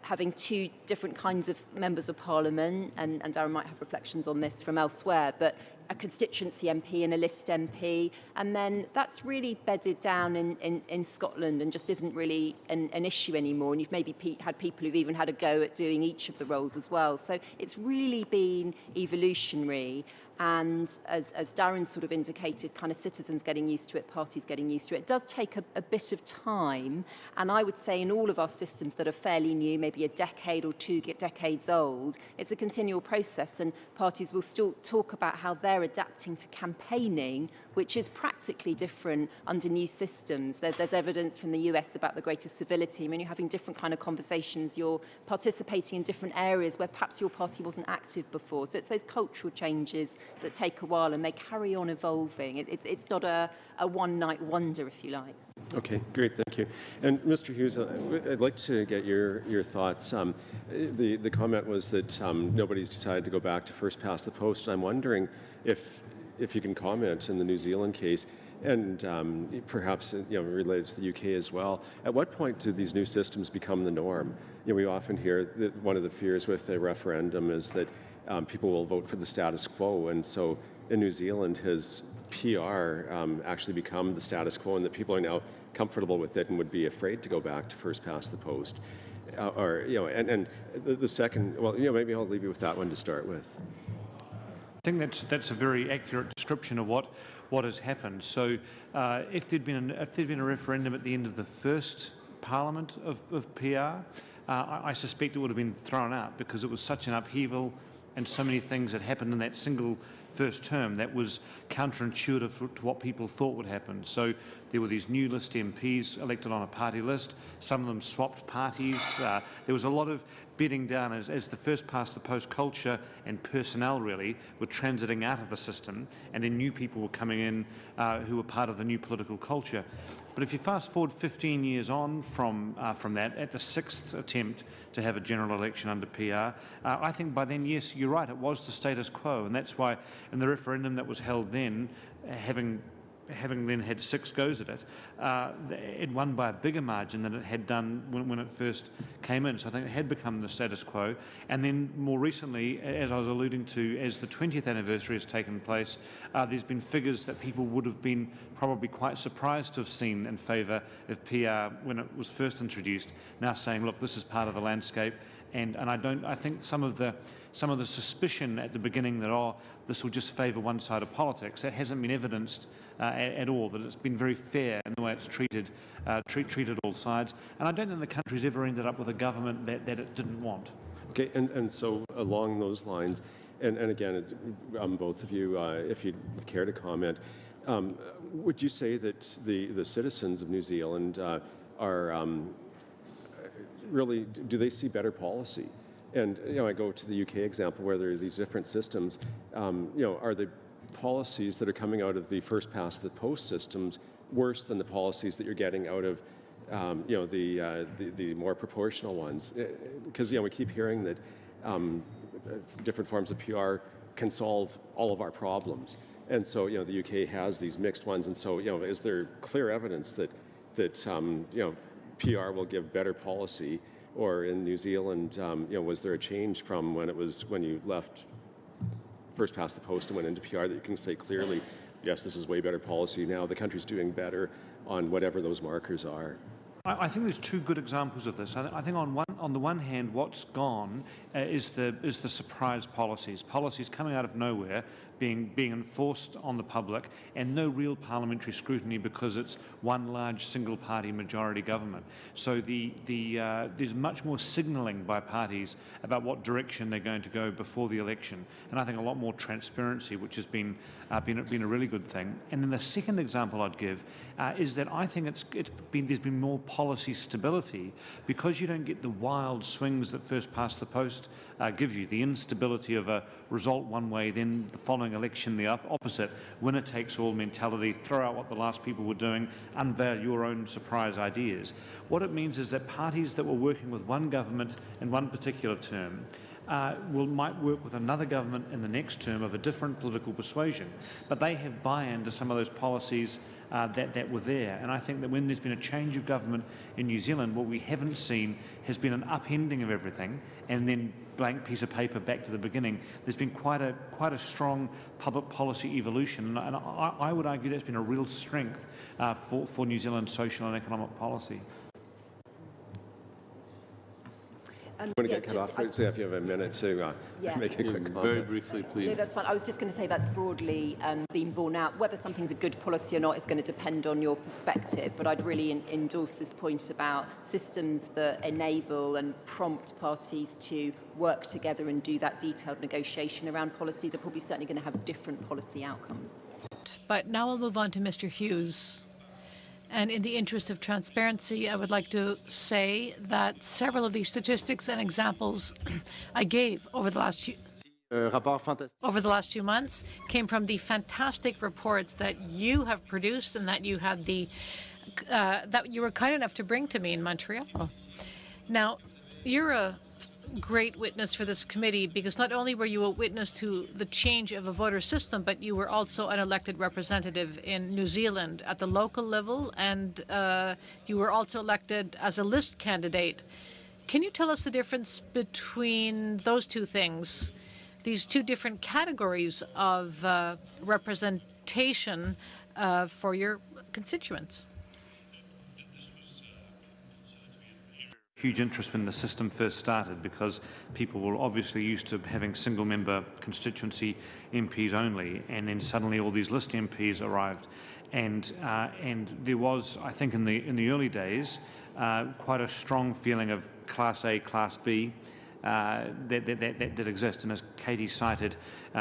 having two different kinds of members of parliament, and Darren might have reflections on this from elsewhere, but a constituency MP and a list MP, and then that's really bedded down in Scotland and just isn't really an issue anymore, and you've maybe had people who've even had a go at doing each of the roles as well. So it's really been evolutionary, and as Darren sort of indicated, kind of citizens getting used to it, parties getting used to it. It does take a bit of time, and I would say in all of our systems that are fairly new, maybe a decade or two decades old, it's a continual process, and parties will still talk about how they're adapting to campaigning, which is practically different under new systems. There's evidence from the US about the greater civility. I mean, you're having different kind of conversations, you're participating in different areas where perhaps your party wasn't active before. So it's those cultural changes that take a while, and they carry on evolving. It's not a one-night wonder, if you like. Okay, great, thank you. And Mr. Hughes, I'd like to get your thoughts. The comment was that nobody's decided to go back to first past the post. I'm wondering if you can comment in the New Zealand case, and perhaps related to the UK as well. At what point do these new systems become the norm? We often hear that one of the fears with a referendum is that people will vote for the status quo, and so in New Zealand, has PR actually become the status quo, and that people are now comfortable with it and would be afraid to go back to first past the post? And the second, well, maybe I'll leave you with that one to start with. I think that's a very accurate description of what has happened. So if there'd been a referendum at the end of the first Parliament of PR, I suspect it would have been thrown out, because it was such an upheaval and so many things that happened in that single first term that was counterintuitive to what people thought would happen. So there were these new list MPs elected on a party list. Some of them swapped parties. There was a lot of bedding down as the first past the post culture and personnel really were transiting out of the system, and then new people were coming in who were part of the new political culture. But if you fast forward 15 years on from that, at the sixth attempt to have a general election under PR, I think by then, yes, you're right, it was the status quo, and that's why in the referendum that was held then, having then had 6 goes at it, it won by a bigger margin than it had done when it first came in. So I think it had become the status quo. And then more recently, as I was alluding to, as the 20th anniversary has taken place, there's been figures that people would have been probably quite surprised to have seen in favour of PR when it was first introduced, now saying, look, this is part of the landscape. And I think some of the suspicion at the beginning that, this will just favour one side of politics, that hasn't been evidenced at all, that it's been very fair in the way it's treated all sides. And I don't think the country's ever ended up with a government that it didn't want. Okay, and so along those lines, and again, it's, both of you, if you'd care to comment, would you say that the citizens of New Zealand are really, do they see better policy? And I go to the UK example where there are these different systems. Are the policies that are coming out of the first past the post systems worse than the policies that you're getting out of the more proportional ones? Because we keep hearing that different forms of PR can solve all of our problems, and so the UK has these mixed ones. And so is there clear evidence that PR will give better policy? Or in New Zealand, was there a change from when you left first past the post and went into PR that you can say clearly, yes, this is way better policy now, the country's doing better on whatever those markers are? I think there's 2 good examples of this. I think on the one hand, what's gone is the surprise policies coming out of nowhere, being enforced on the public, and no real parliamentary scrutiny because it's one large single-party majority government. So there's much more signalling by parties about what direction they're going to go before the election, and I think a lot more transparency, which has been a really good thing. And then the second example I'd give is that I think there's been more policy stability because you don't get the wild swings that first past the post gives you, the instability of a result one way, then the following following election the opposite, winner-takes-all mentality, throw out what the last people were doing, unveil your own surprise ideas. What it means is that parties that were working with one government in one particular term might work with another government in the next term of a different political persuasion, but they have buy-in to some of those policies that were there. And I think that when there's been a change of government in New Zealand, what we haven't seen has been an upending of everything and then blank piece of paper back to the beginning. There's been quite a strong public policy evolution, and I would argue that's been a real strength for New Zealand's social and economic policy. I'm going to get cut off. So if you have a minute to make a quick comment. Very briefly, please. Yeah, that's fine. I was just going to say that's broadly been borne out. Whether something's a good policy or not is going to depend on your perspective, but I'd really endorse this point about systems that enable and prompt parties to work together and do that detailed negotiation around policies are probably certainly going to have different policy outcomes. But now we'll move on to Mr. Hughes. And in the interest of transparency, I would like to say that several of these statistics and examples I gave over the last few months came from the fantastic reports that you have produced and that you had that you were kind enough to bring to me in Montreal. Now, you're a great witness for this committee because not only were you a witness to the change of a voter system, but you were also an elected representative in New Zealand at the local level, and you were also elected as a list candidate. Can you tell us the difference between those two things, these two different categories of representation for your constituents? Huge interest when the system first started because people were obviously used to having single-member constituency MPs only, and then suddenly all these list MPs arrived, and there was, I think, in the early days, quite a strong feeling of Class A, Class B that exist, and as Katie cited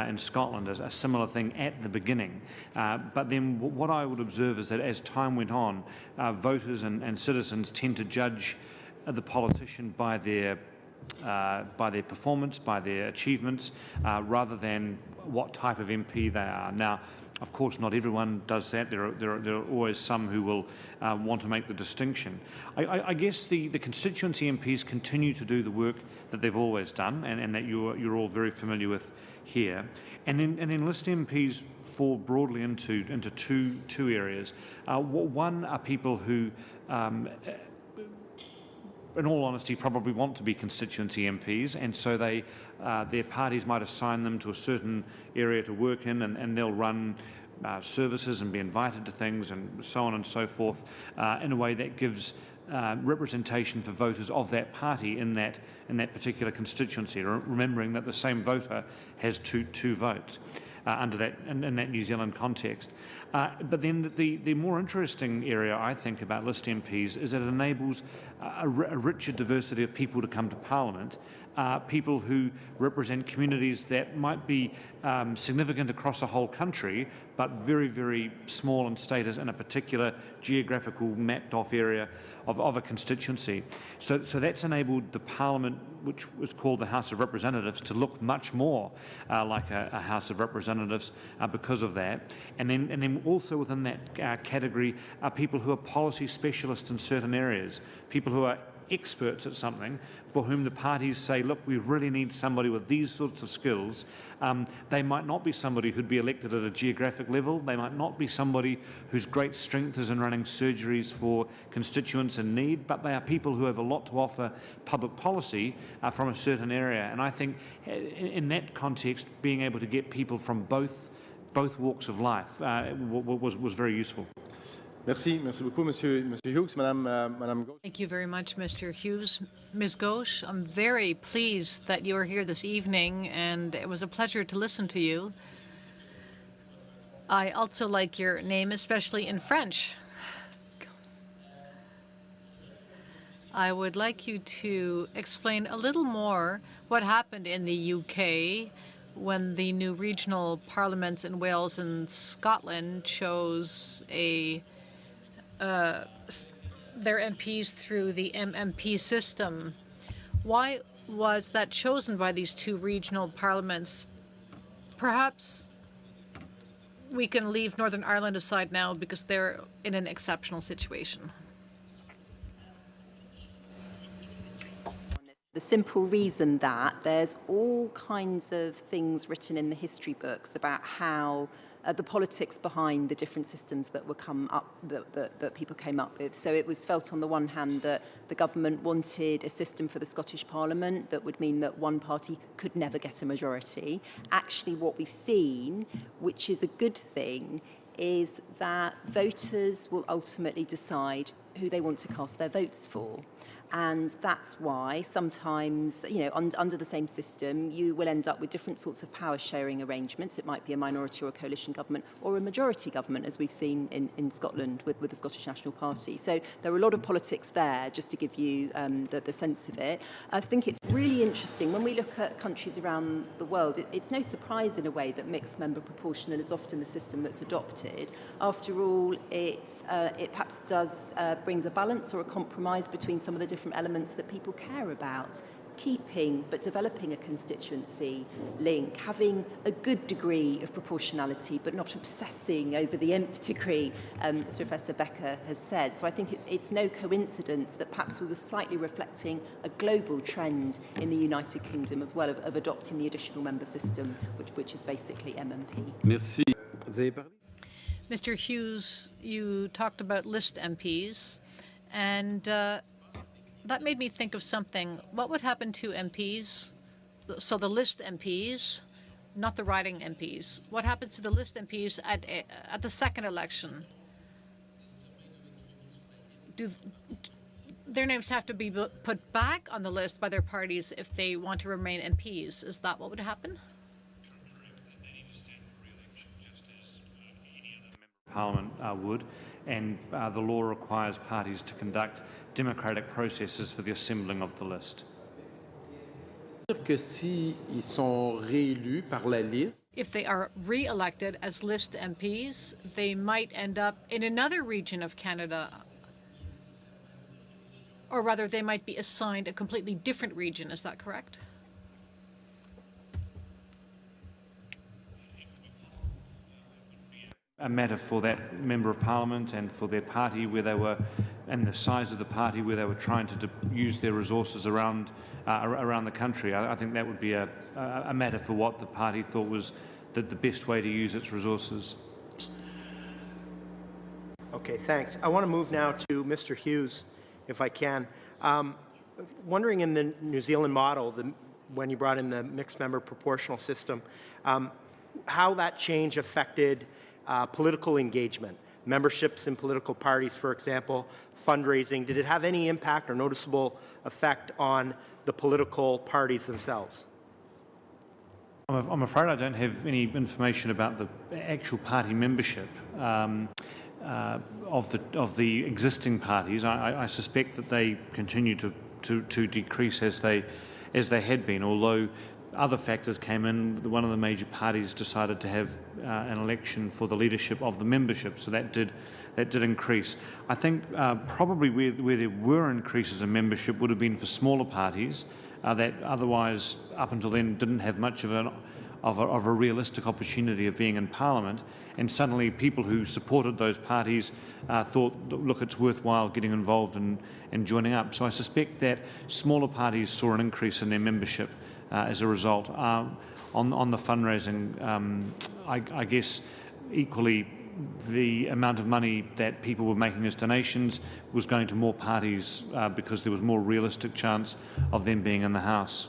in Scotland, a similar thing at the beginning. But then what I would observe is that as time went on, voters and citizens tend to judge the politician by their performance, by their achievements, rather than what type of MP they are. Now, of course, not everyone does that. There are always some who will want to make the distinction. I guess the constituency MPs continue to do the work that they've always done, and that you're all very familiar with here. And then list MPs fall broadly into two areas. One are people who in all honesty, probably want to be constituency MPs, and so their parties might assign them to a certain area to work in, and they'll run services and be invited to things and so on and so forth in a way that gives representation for voters of that party in that particular constituency, remembering that the same voter has two votes. Under that, in that New Zealand context. But then the more interesting area, I think, about list MPs is that it enables a richer diversity of people to come to Parliament, people who represent communities that might be significant across a whole country, but very, very small in status in a particular geographical mapped-off area of a constituency. So that's enabled the Parliament, which was called the House of Representatives, to look much more like a House of Representatives because of that. And then also within that category are people who are policy specialists in certain areas, people who are experts at something for whom the parties say, look, we really need somebody with these sorts of skills. They might not be somebody who'd be elected at a geographic level. They might not be somebody whose great strength is in running surgeries for constituents in need, but they are people who have a lot to offer public policy from a certain area. And I think in that context, being able to get people from both walks of life was very useful. Merci beaucoup, Monsieur Hughes. Madame Ghose. Thank you very much, Mr. Hughes. Ms. Ghose, I'm very pleased that you are here this evening, and it was a pleasure to listen to you. I also like your name, especially in French. I would like you to explain a little more what happened in the UK when the new regional parliaments in Wales and Scotland chose their MPs through the MMP system. Why was that chosen by these two regional parliaments? Perhaps we can leave Northern Ireland aside now because they're in an exceptional situation? The simple reason that there's all kinds of things written in the history books about how the politics behind the different systems that were that people came up with. So it was felt on the one hand that the government wanted a system for the Scottish Parliament that would mean that one party could never get a majority. Actually, what we've seen, which is a good thing, is that voters will ultimately decide who they want to cast their votes for. And that's why sometimes, under the same system, you will end up with different sorts of power sharing arrangements. It might be a minority or a coalition government or a majority government, as we've seen in Scotland with the Scottish National Party. So there are a lot of politics there, just to give you the sense of it. I think it's really interesting when we look at countries around the world. It's no surprise in a way that mixed member proportional is often the system that's adopted. After all, it perhaps brings a balance or a compromise between some of the different elements that people care about, keeping but developing a constituency link, having a good degree of proportionality but not obsessing over the nth degree, as Professor Becker has said. So I think it's no coincidence that perhaps we were slightly reflecting a global trend in the United Kingdom as well of adopting the additional member system, which is basically MMP. Merci. Mr. Hughes, you talked about list MPs, and that made me think of something. What would happen to MPs? So the list MPs, not the riding MPs. What happens to the list MPs at the second election? Do their names have to be put back on the list by their parties if they want to remain MPs? Is that what would happen? Parliament would, and the law requires parties to conduct democratic processes for the assembling of the list. If they are re-elected as list MPs, they might end up in another region of Canada, or rather they might be assigned a completely different region. Is that correct? A matter for that member of parliament and for their party where they were, and the size of the party where they were trying to use their resources around the country. I think that would be a matter for what the party thought was the best way to use its resources. Okay, thanks. I want to move now to Mr. Hughes, if I can. Wondering in the New Zealand model, when you brought in the mixed member proportional system, how that change affected political engagement, memberships in political parties, for example, fundraising. Did it have any impact or noticeable effect on the political parties themselves? I'm afraid I don't have any information about the actual party membership of the existing parties. I suspect that they continue to decrease as they had been, although other factors came in. One of the major parties decided to have an election for the leadership of the membership, so that did increase. I think probably where there were increases in membership would have been for smaller parties that otherwise, up until then, didn't have much of a realistic opportunity of being in Parliament, and suddenly people who supported those parties thought, look, it's worthwhile getting involved and joining up. So I suspect that smaller parties saw an increase in their membership as a result. On the fundraising, I guess equally the amount of money that people were making as donations was going to more parties because there was more realistic chance of them being in the House.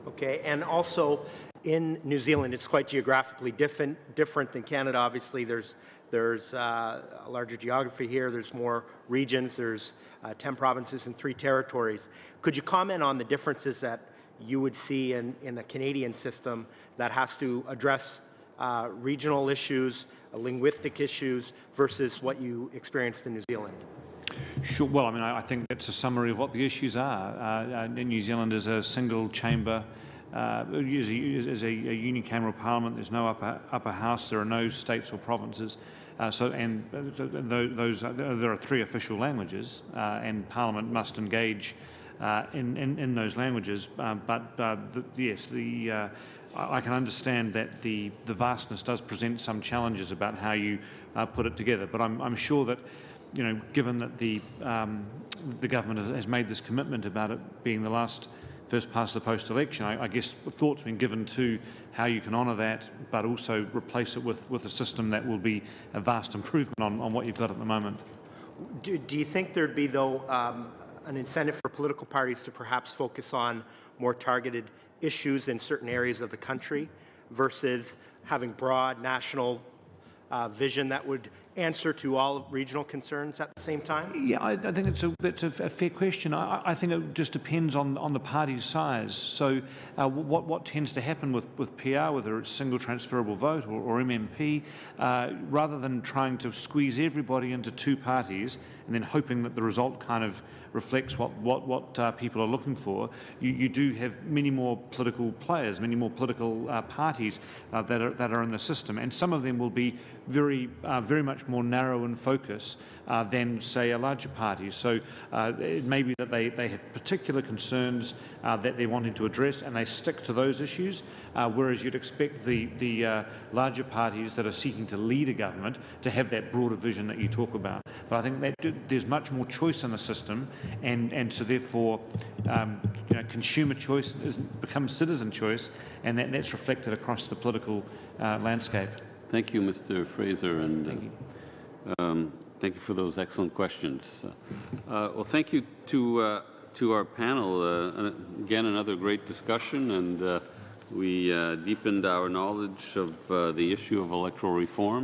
Okay, and also in New Zealand, it's quite geographically different than Canada. Obviously, there's a larger geography here. There's more regions. There's 10 provinces and 3 territories. Could you comment on the differences that you would see in a Canadian system that has to address regional issues, linguistic issues, versus what you experienced in New Zealand? Sure. Well, I mean, I think that's a summary of what the issues are. New Zealand is a single chamber, is a unicameral parliament. There's no upper house. There are no states or provinces. There are 3 official languages, and Parliament must engage in those languages. Yes, I can understand that the vastness does present some challenges about how you put it together. But I'm sure that, you know, given that the government has made this commitment about it being the last first past the post election, I guess thought's been given to how you can honour that, but also replace it with a system that will be a vast improvement on what you've got at the moment. Do you think there'd be, though, an incentive for political parties to perhaps focus on more targeted issues in certain areas of the country versus having broad national vision that would answer to all regional concerns at the same time? Yeah, I think that's a fair question. I think it just depends on the party's size. So what tends to happen with PR, whether it's single transferable vote or MMP, rather than trying to squeeze everybody into two parties and then hoping that the result kind of reflects what people are looking for, you do have many more political players, many more political parties that are in the system, and some of them will be very much more narrow in focus than, say, a larger party. So it may be that they have particular concerns that they're wanting to address, and they stick to those issues, whereas you'd expect the larger parties that are seeking to lead a government to have that broader vision that you talk about. But I think that there's much more choice in the system, and so therefore consumer choice becomes citizen choice, and that's reflected across the political landscape. Thank you, Mr. Fraser, and thank you for those excellent questions. Well, thank you to our panel. Again, another great discussion, and we deepened our knowledge of the issue of electoral reform.